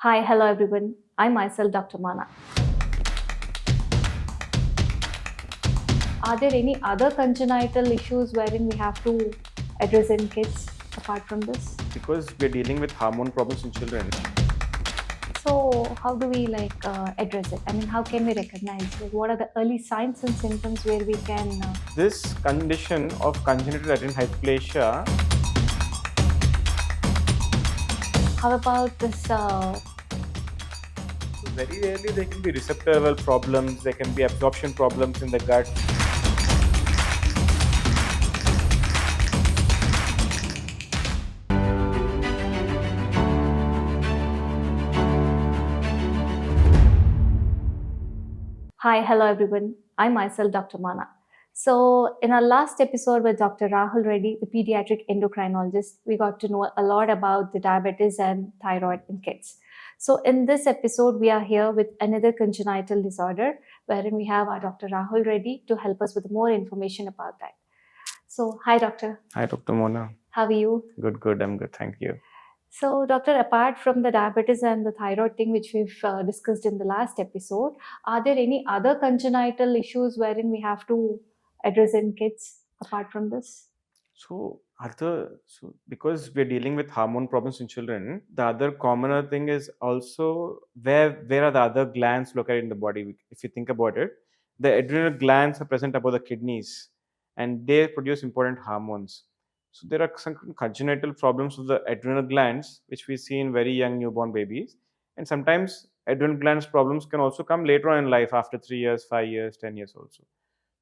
Hi, hello everyone. I'm myself Dr. Mana. Are there any other congenital issues wherein we have to address in kids apart from this? Because we're dealing with hormone problems in children. So, how do we address it? I mean, how can we recognize? What are the early signs and symptoms where we can? This condition of congenital adrenal hyperplasia. How about this? Very rarely there can be receptor level problems, there can be absorption problems in the gut. Hi, hello everyone. I'm myself Dr. Mana. So, in our last episode with Dr. Rahul Reddy, the Pediatric Endocrinologist, we got to know a lot about the diabetes and thyroid in kids. So, in this episode, we are here with another congenital disorder, wherein we have our Dr. Rahul Reddy to help us with more information about that. So, hi, Doctor. Hi, Dr. Moana. How are you? Good. I'm good. Thank you. So, doctor, apart from the diabetes and the thyroid thing, which we've discussed in the last episode, are there any other congenital issues wherein we have to address in kids apart from this? So because we're dealing with hormone problems in children, the other commoner thing is also where are the other glands located in the body? If you think about it, the adrenal glands are present above the kidneys, and they produce important hormones. So there are some congenital problems of the adrenal glands, which we see in very young newborn babies, and sometimes adrenal glands problems can also come later on in life after 3 years, 5 years, 10 years also.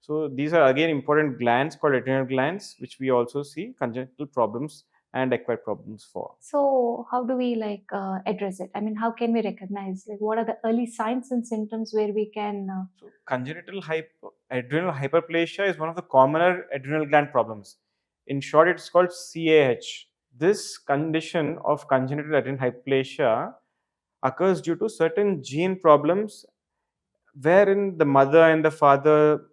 So these are again important glands called adrenal glands, which we also see congenital problems and acquired problems for. So, how do we address it? I mean, how can we recognize? What are the early signs and symptoms where we can? So congenital adrenal hyperplasia is one of the commoner adrenal gland problems. In short, it's called CAH. This condition of congenital adrenal hyperplasia occurs due to certain gene problems wherein the mother and the father,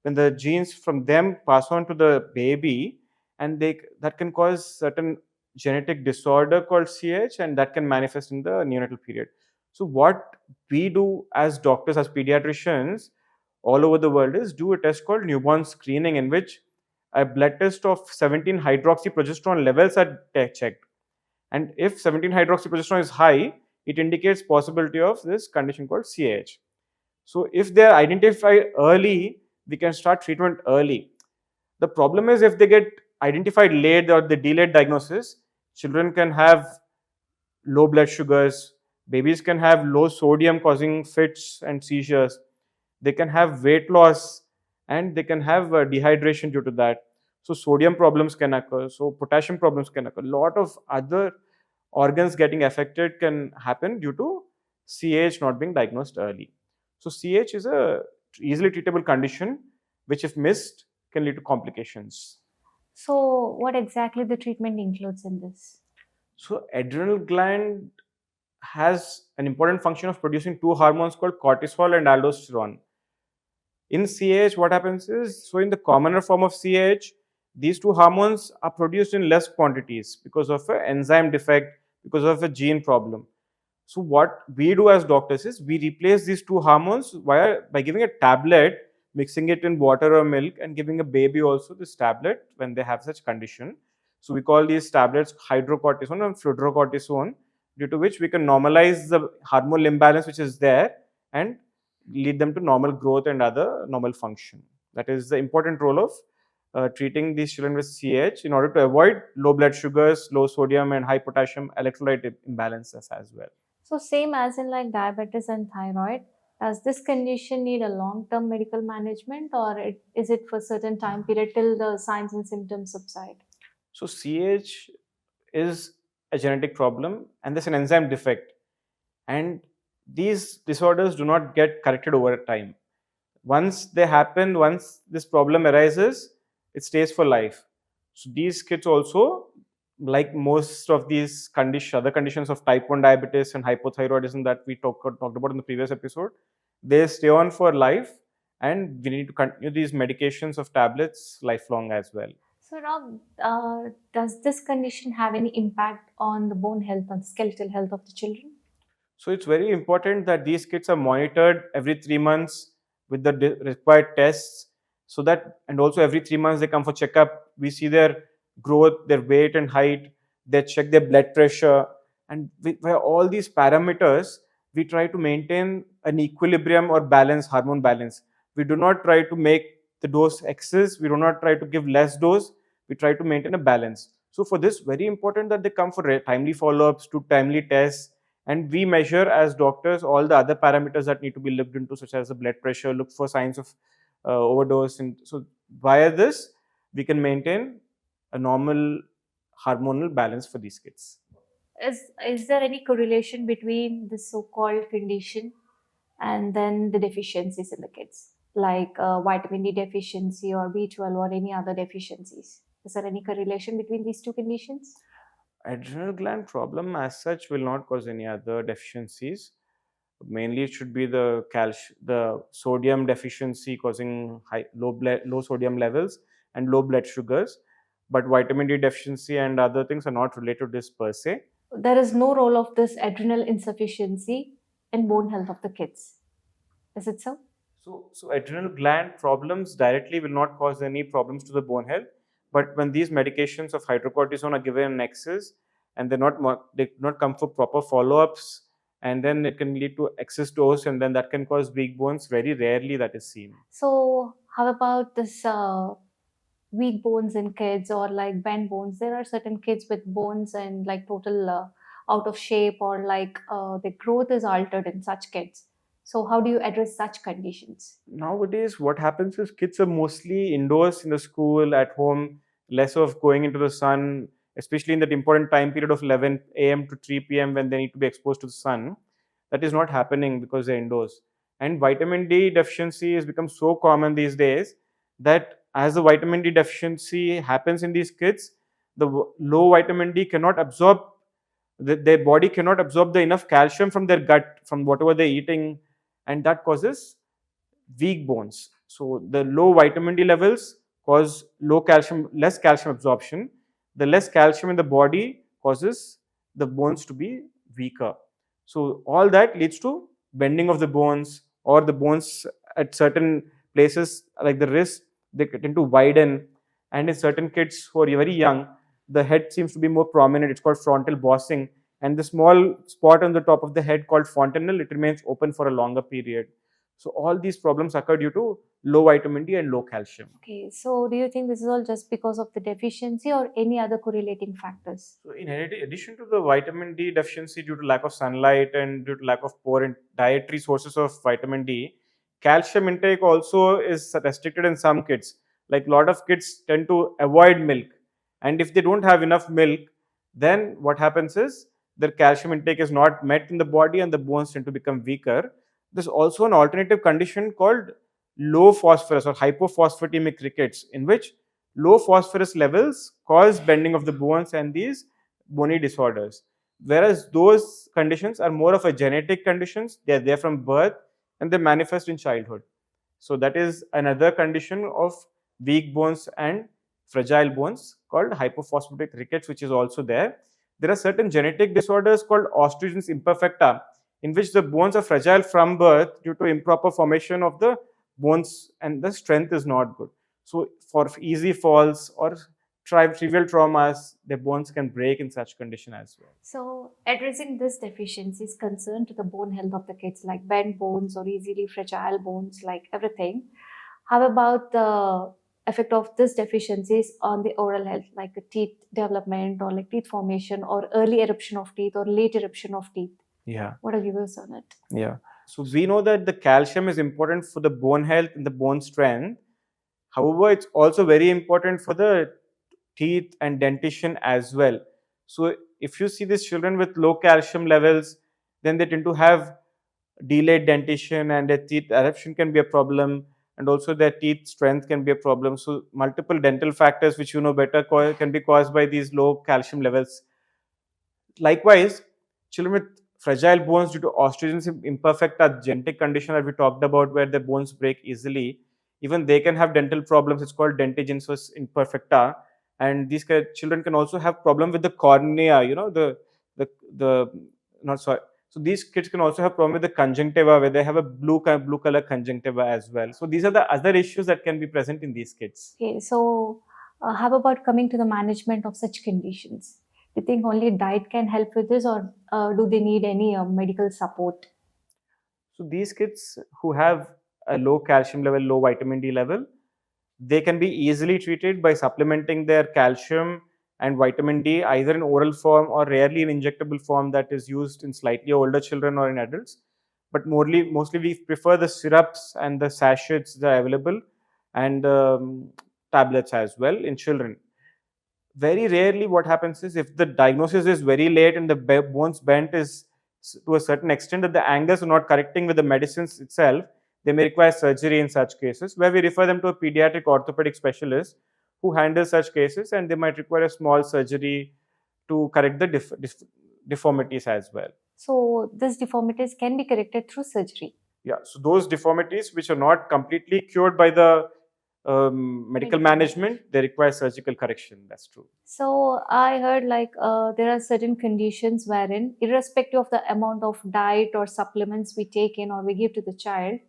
when the genes from them pass on to the baby, and that can cause certain genetic disorder called CH, and that can manifest in the neonatal period. So what we do as doctors, as pediatricians all over the world, is do a test called newborn screening, in which a blood test of 17 hydroxyprogesterone levels are checked, and if 17 hydroxyprogesterone is high, it indicates possibility of this condition called CAH. So if they are identified early, we can start treatment early. The problem is if they get identified late or the delayed diagnosis, children can have low blood sugars, babies can have low sodium causing fits and seizures, they can have weight loss, and they can have dehydration due to that. So sodium problems can occur, so potassium problems can occur. A lot of other organs getting affected can happen due to CAH not being diagnosed early. So CAH is a easily treatable condition which, if missed, can lead to complications. So, what exactly the treatment includes in this? So adrenal gland has an important function of producing two hormones called cortisol and aldosterone. In CAH, what happens is, so in the commoner form of CAH, these two hormones are produced in less quantities because of an enzyme defect, because of a gene problem. So what we do as doctors is we replace these two hormones by giving a tablet, mixing it in water or milk, and giving a baby also this tablet when they have such condition. So we call these tablets hydrocortisone and fludrocortisone, due to which we can normalize the hormonal imbalance which is there and lead them to normal growth and other normal function. That is the important role of treating these children with CAH in order to avoid low blood sugars, low sodium and high potassium electrolyte imbalances as well. So, same as in diabetes and thyroid, does this condition need a long-term medical management, or is it for certain time period till the signs and symptoms subside? So CAH is a genetic problem and there's an enzyme defect, and these disorders do not get corrected over time. Once they happen, once this problem arises, it stays for life. So these kids also, like most of these other conditions of type 1 diabetes and hypothyroidism that we talked about in the previous episode, they stay on for life, and we need to continue these medications of tablets lifelong as well. So, Rob, does this condition have any impact on the bone health and skeletal health of the children? So it's very important that these kids are monitored every 3 months with the required tests, so that, and also every 3 months they come for checkup. We see their growth, their weight and height. They check their blood pressure, and by all these parameters, we try to maintain an equilibrium or balance, hormone balance. We do not try to make the dose excess. We do not try to give less dose. We try to maintain a balance. So for this, very important that they come for timely follow-ups, to timely tests, and we measure as doctors all the other parameters that need to be looked into, such as the blood pressure, look for signs of overdose. And so via this, we can maintain a normal hormonal balance for these kids. Is there any correlation between the so-called condition and then the deficiencies in the kids, like vitamin D deficiency or B12 or any other deficiencies? Is there any correlation between these two conditions? Adrenal gland problem as such will not cause any other deficiencies. Mainly it should be the sodium deficiency causing low sodium levels and low blood sugars. But vitamin D deficiency and other things are not related to this per se. There is no role of this adrenal insufficiency in bone health of the kids. Is it so? So adrenal gland problems directly will not cause any problems to the bone health. But when these medications of hydrocortisone are given in excess and they do not come for proper follow-ups, and then it can lead to excess dose, and then that can cause weak bones. Very rarely that is seen. So how about this weak bones in kids or like bent bones? There are certain kids with bones and like total out of shape, or like the growth is altered in such kids. So how do you address such conditions? Nowadays, what happens is kids are mostly indoors in the school, at home, less of going into the sun, especially in that important time period of 11 a.m. to 3 p.m. when they need to be exposed to the sun. That is not happening because they're indoors. And vitamin D deficiency has become so common these days that as the vitamin D deficiency happens in these kids, the low vitamin D cannot absorb, their body cannot absorb the enough calcium from their gut, from whatever they're eating, and that causes weak bones. So the low vitamin D levels cause less calcium absorption. The less calcium in the body causes the bones to be weaker. So all that leads to bending of the bones, or the bones at certain places like the wrist, they tend to widen. And in certain kids who are very young, the head seems to be more prominent. It's called frontal bossing. And the small spot on the top of the head called fontanelle, it remains open for a longer period. So all these problems occur due to low vitamin D and low calcium. Okay, so do you think this is all just because of the deficiency or any other correlating factors? So in addition to the vitamin D deficiency due to lack of sunlight and due to lack of poor dietary sources of vitamin D, calcium intake also is restricted in some kids. Like a lot of kids tend to avoid milk, and if they don't have enough milk, then what happens is their calcium intake is not met in the body and the bones tend to become weaker. There's also an alternative condition called low phosphorus or hypophosphatemic rickets, in which low phosphorus levels cause bending of the bones and these bony disorders. Whereas those conditions are more of a genetic conditions, they are there from birth and they manifest in childhood. So that is another condition of weak bones and fragile bones called hypophosphatic rickets, which is also there. There are certain genetic disorders called osteogenesis imperfecta, in which the bones are fragile from birth due to improper formation of the bones and the strength is not good. So for easy falls or trivial traumas, the bones can break in such condition as well. So addressing this deficiency is concerned to the bone health of the kids, like bent bones or easily fragile bones, like everything. How about the effect of this deficiencies on the oral health, like the teeth development or like teeth formation or early eruption of teeth or late eruption of teeth? Yeah. What are your views on it? Yeah. So we know that the calcium is important for the bone health and the bone strength. However, it's also very important for the teeth and dentition as well. So if you see these children with low calcium levels, then they tend to have delayed dentition and their teeth eruption can be a problem, and also their teeth strength can be a problem. So multiple dental factors, which you know better, can be caused by these low calcium levels. Likewise, children with fragile bones due to osteogenesis imperfecta, genetic condition that we talked about, where the bones break easily, even they can have dental problems. It's called dentigenesis imperfecta, and children can also have problem with the cornea. You know, the not sorry So these kids can also have problem with the conjunctiva, where they have a blue color conjunctiva as well. So these are the other issues that can be present in these kids. Okay, so how about coming to the management of such conditions? Do you think only diet can help with this, or do they need any medical support? So these kids who have a low calcium level, low vitamin D level, they can be easily treated by supplementing their calcium and vitamin D either in oral form or rarely in injectable form that is used in slightly older children or in adults. But mostly we prefer the syrups and the sachets that are available, and tablets as well in children. Very rarely what happens is, if the diagnosis is very late and the bones bent is to a certain extent that the angles are not correcting with the medicines itself, they may require surgery in such cases, where we refer them to a pediatric orthopedic specialist who handles such cases, and they might require a small surgery to correct the deformities as well. So these deformities can be corrected through surgery. Yeah, so those deformities which are not completely cured by the medical management, they require surgical correction. That's true. So I heard like there are certain conditions wherein, irrespective of the amount of diet or supplements we take in or we give to the child,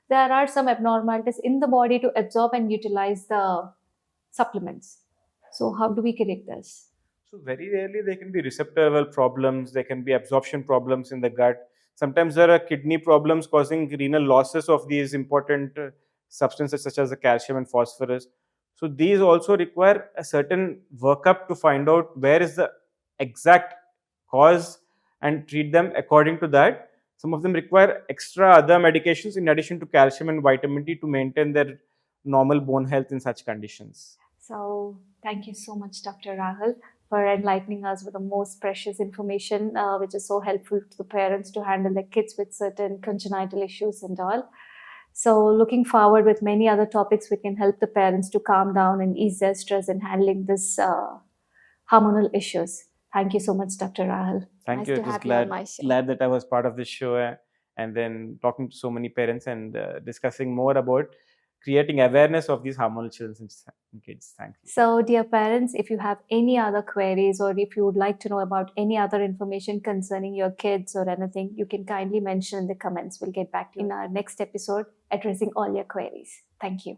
there are some abnormalities in the body to absorb and utilize the supplements. So how do we correct this? So very rarely there can be receptor level problems, there can be absorption problems in the gut. Sometimes there are kidney problems causing renal losses of these important substances such as the calcium and phosphorus. So these also require a certain workup to find out where is the exact cause and treat them according to that. Some of them require extra other medications in addition to calcium and vitamin D to maintain their normal bone health in such conditions. So thank you so much, Dr. Rahul, for enlightening us with the most precious information, which is so helpful to the parents to handle their kids with certain congenital issues and all. So looking forward with many other topics, we can help the parents to calm down and ease their stress in handling this hormonal issues. Thank you so much, Dr. Rahul. Thank Nice you. to It was have you on my show. glad that I was part of this show, and then talking to so many parents and discussing more about creating awareness of these hormonal children and kids. Thank you. So, dear parents, if you have any other queries or if you would like to know about any other information concerning your kids or anything, you can kindly mention in the comments. We'll get back to you in our next episode addressing all your queries. Thank you.